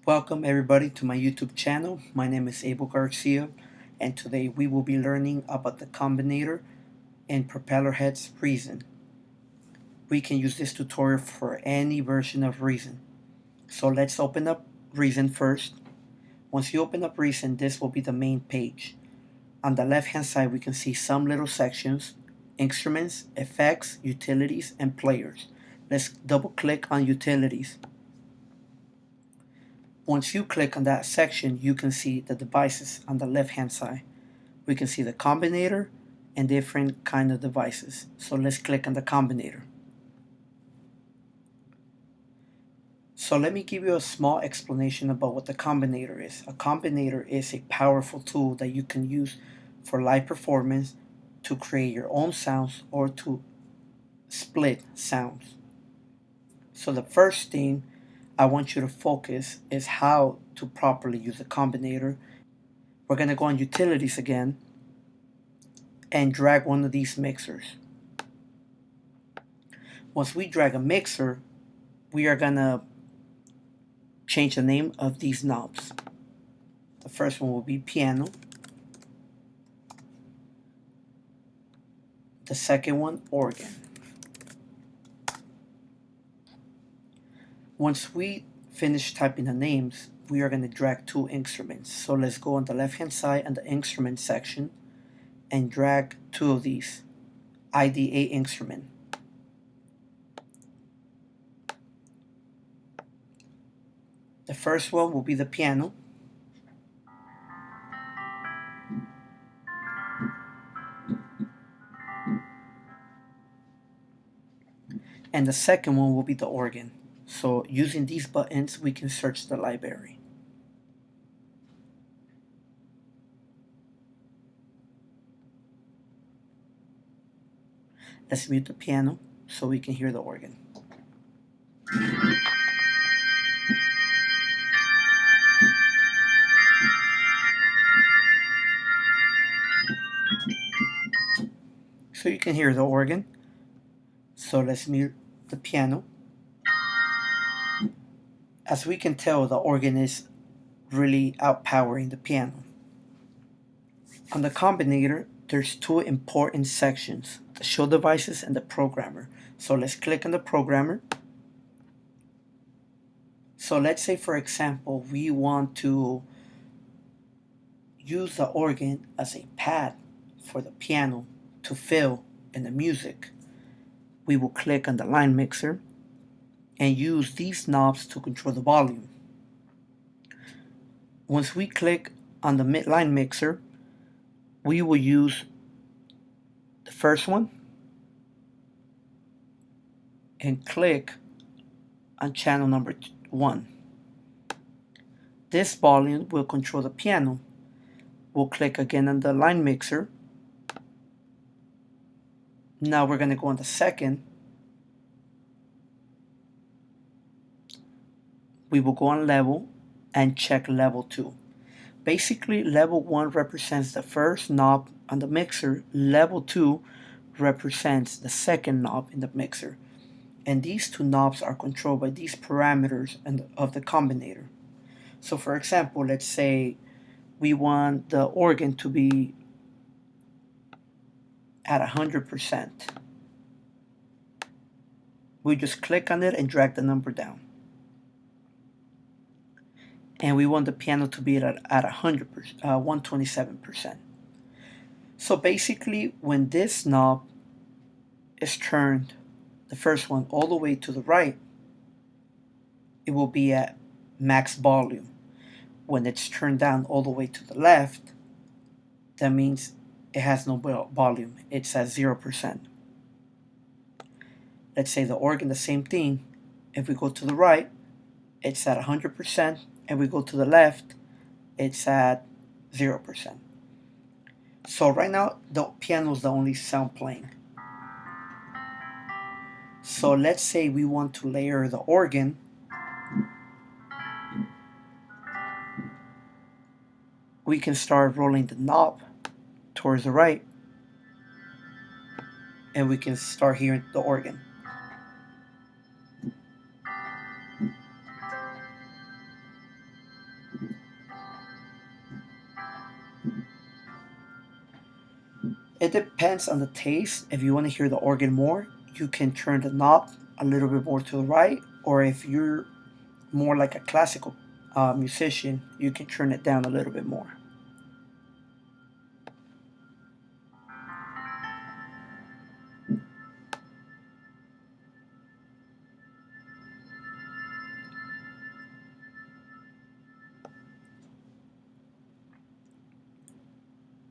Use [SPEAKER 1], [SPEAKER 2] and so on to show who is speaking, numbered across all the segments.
[SPEAKER 1] Welcome everybody to my YouTube channel. My name is Abel Garcia and today we will be learning about the combinator in propeller heads Reason. We can use this tutorial for any version of Reason. So let's open up Reason first. Once you open up Reason, this will be the main page. On the left hand side we can see some little sections: instruments, effects, utilities, and players. Let's double click on utilities. Once you click on that section, you can see the devices on the left hand side. We can see the combinator and different kind of devices. So let's click on the combinator. So let me give you a small explanation about what the combinator is. A combinator is a powerful tool that you can use for live performance to create your own sounds or to split sounds. So the first thing I want you to focus is how to properly use the combinator. We're going to go on utilities again and drag one of these mixers. Once we drag a mixer, we are going to change the name of these knobs. The first one will be piano. The second one, organ. Once we finish typing the names, we are going to drag two instruments. So let's go on the left hand side on the instrument section and drag two of these. IDA instrument. The first one will be the piano. And the second one will be the organ. So using these buttons, we can search the library. Let's mute the piano so we can hear the organ. So you can hear the organ. So let's mute the piano. As we can tell, the organ is really outpowering the piano. On the combinator, there's two important sections: the show devices and the programmer. So let's click on the programmer. So let's say, for example, we want to use the organ as a pad for the piano to fill in the music. We will click on the line mixer and use these knobs to control the volume. Once we click on the midline mixer, we will use the first one and click on channel number 1. This volume will control the piano. We'll click again on the line mixer. Now we're going to go on the second. We will go on level and check level 2. Basically, level 1 represents the first knob on the mixer. Level 2 represents the second knob in the mixer. And these two knobs are controlled by these parameters of the combinator. So for example, let's say we want the organ to be at 100%. We just click on it and drag the number down. And we want the piano to be at 127%. So basically, when this knob is turned, the first one, all the way to the right, it will be at max volume. When it's turned down all the way to the left, that means it has no volume. It's at 0%. Let's say the organ, the same thing. If we go to the right, it's at 100%, and we go to the left, it's at 0%. So right now, the piano is the only sound playing. So let's say we want to layer the organ. We can start rolling the knob towards the right, and we can start hearing the organ. It depends on the taste. If you want to hear the organ more, you can turn the knob a little bit more to the right, or if you're more like a classical musician, you can turn it down a little bit more.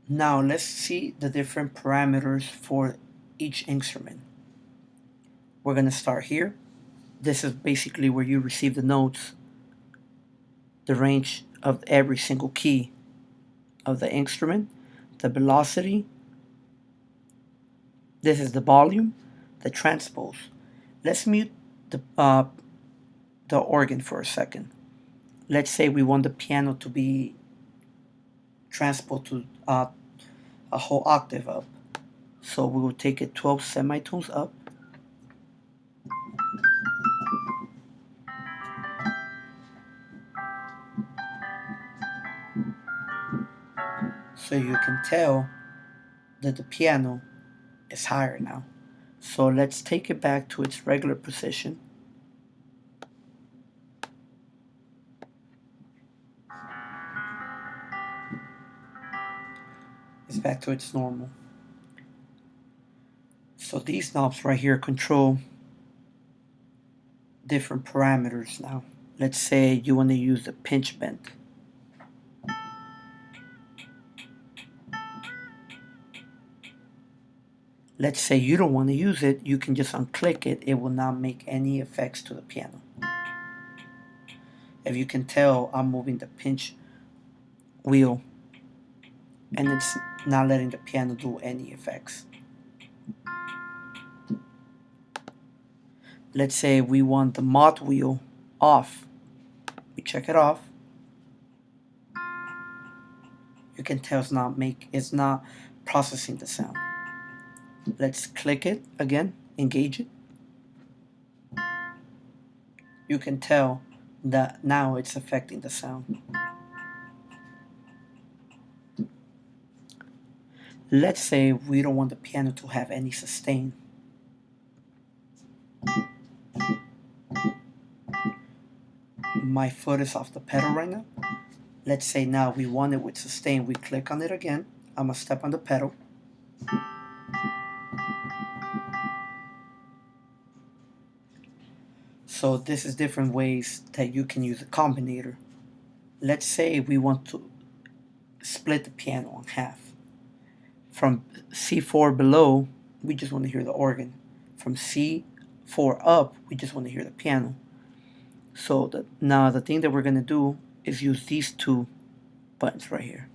[SPEAKER 1] Now let's see the different parameters for each instrument. We're going to start here. This is basically where you receive the notes, the range of every single key of the instrument, the velocity. This is the volume, the transpose. Let's mute the organ for a second. Let's say we want the piano to be transposed to a whole octave up. So we will take it 12 semitones up. So you can tell that the piano is higher now. So let's take it back to its regular position. It's back to its normal. So these knobs right here control different parameters now. Let's say you want to use the pinch bend. Let's say you don't want to use it, you can just unclick it. It will not make any effects to the piano. If you can tell, I'm moving the pinch wheel and it's not letting the piano do any effects. Let's say we want the mod wheel off. We check it off. You can tell it's not processing the sound. Let's click it again, engage it. You can tell that now it's affecting the sound. Let's say we don't want the piano to have any sustain. My foot is off the pedal right now. Let's say now we want it with sustain. We click on it again. I'm gonna step on the pedal. So this is different ways that you can use a combinator. Let's say we want to split the piano in half. From C4 below, we just want to hear the organ. From C4 up, we just want to hear the piano. So now the thing that we're going to do is use these two buttons right here.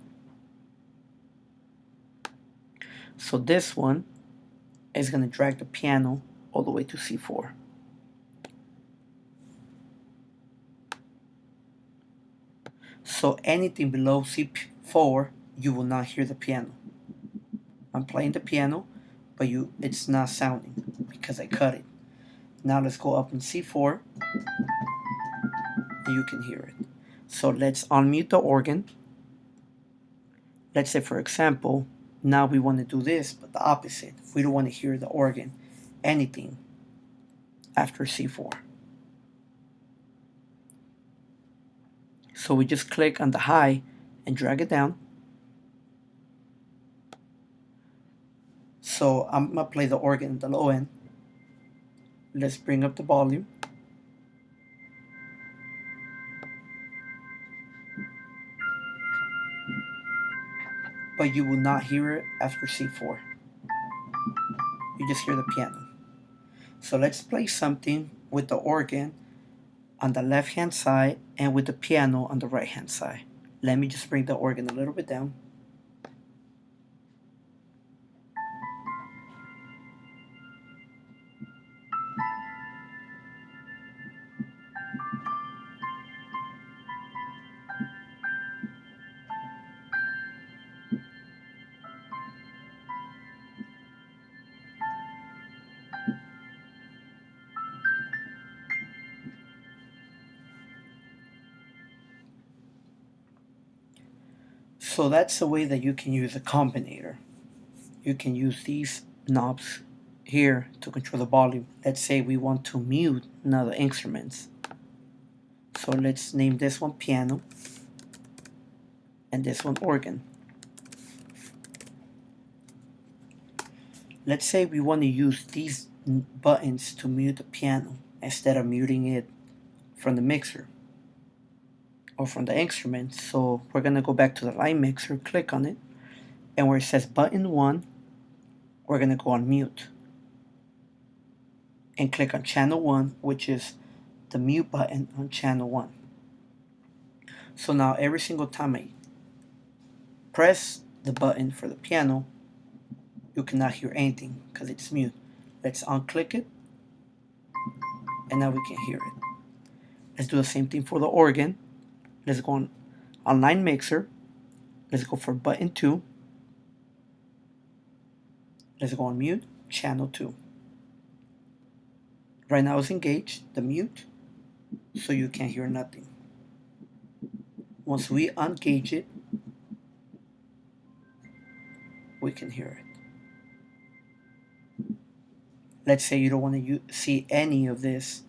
[SPEAKER 1] So this one is going to drag the piano all the way to C4. So anything below C4, you will not hear the piano. I'm playing the piano, but it's not sounding because I cut it. Now let's go up in C4. You can hear it. So let's unmute the organ. Let's say, for example, now we want to do this, but the opposite. We don't want to hear the organ, anything after C4. So we just click on the high and drag it down. So I'm going to play the organ at the low end. Let's bring up the volume. But you will not hear it after C4. You just hear the piano. So let's play something with the organ on the left hand side and with the piano on the right hand side. Let me just bring the organ a little bit down. So that's the way that you can use a combinator. you can use these knobs here to control the volume. Let's say we want to mute another instruments. So let's name this one piano and this one organ. Let's say we want to use these buttons to mute the piano instead of muting it from the mixer or from the instrument. So we're going to go back to the line mixer, click on it, and where it says button 1, we're going to go on mute and click on channel 1, which is the mute button on channel 1. So now every single time I press the button for the piano, you cannot hear anything because it's mute. Let's unclick it, and now we can hear it. Let's do the same thing for the organ. Let's go on line mixer. Let's go for button 2. Let's go on mute, channel 2. Right now it's engaged, the mute, so you can't hear nothing. Once we ungauge it, we can hear it. Let's say you don't want to see any of this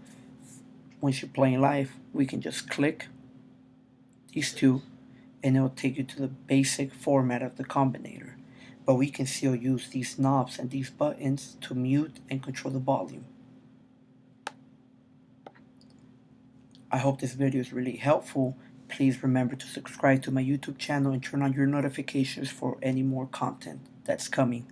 [SPEAKER 1] when you're playing live. We can just click these two and it will take you to the basic format of the combinator. But we can still use these knobs and these buttons to mute and control the volume. I hope this video is really helpful. Please remember to subscribe to my YouTube channel and turn on your notifications for any more content that's coming.